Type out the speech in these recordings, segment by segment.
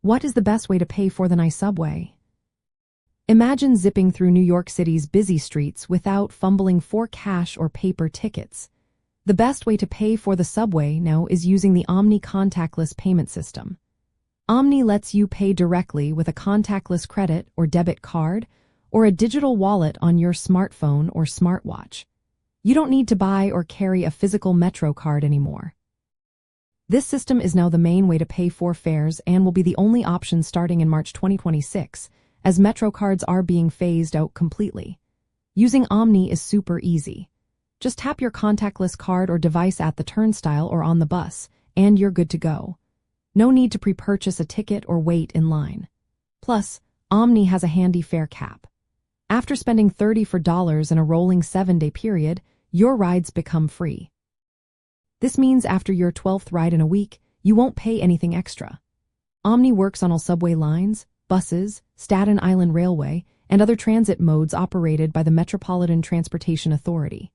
What is the best way to pay for the nice subway? Imagine zipping through New York City's busy streets without fumbling for cash or paper tickets. The best way to pay for the subway now is using the Omni contactless payment system. Omni lets you pay directly with a contactless credit or debit card or a digital wallet on your smartphone or smartwatch. You don't need to buy or carry a physical Metro card anymore. This system is now the main way to pay for fares and will be the only option starting in March 2026, as Metro cards are being phased out completely. Using Omni is super easy. Just tap your contactless card or device at the turnstile or on the bus, and you're good to go. No need to pre-purchase a ticket or wait in line. Plus, Omni has a handy fare cap. After spending $30 in a rolling 7-day period, your rides become free. This means after your 12th ride in a week, you won't pay anything extra. Omni works on all subway lines, buses, Staten Island Railway, and other transit modes operated by the Metropolitan Transportation Authority.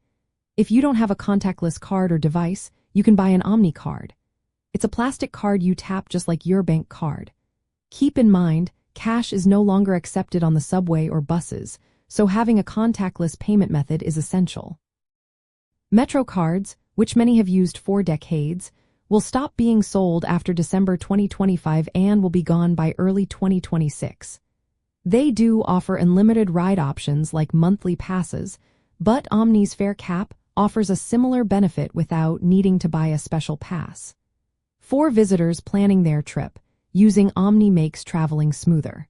If you don't have a contactless card or device, you can buy an Omni card. It's a plastic card you tap just like your bank card. Keep in mind, cash is no longer accepted on the subway or buses, so having a contactless payment method is essential. Metro cards, which many have used for decades, will stop being sold after December 2025 and will be gone by early 2026. They do offer unlimited ride options like monthly passes, but Omni's fare cap offers a similar benefit without needing to buy a special pass. For visitors planning their trip, using Omni makes traveling smoother.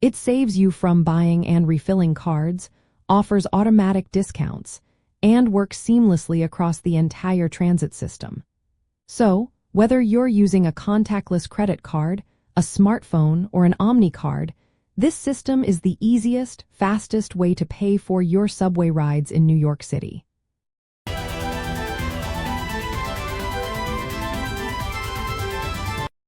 It saves you from buying and refilling cards, offers automatic discounts, and works seamlessly across the entire transit system. So, whether you're using a contactless credit card, a smartphone, or an Omni card, this system is the easiest, fastest way to pay for your subway rides in New York City.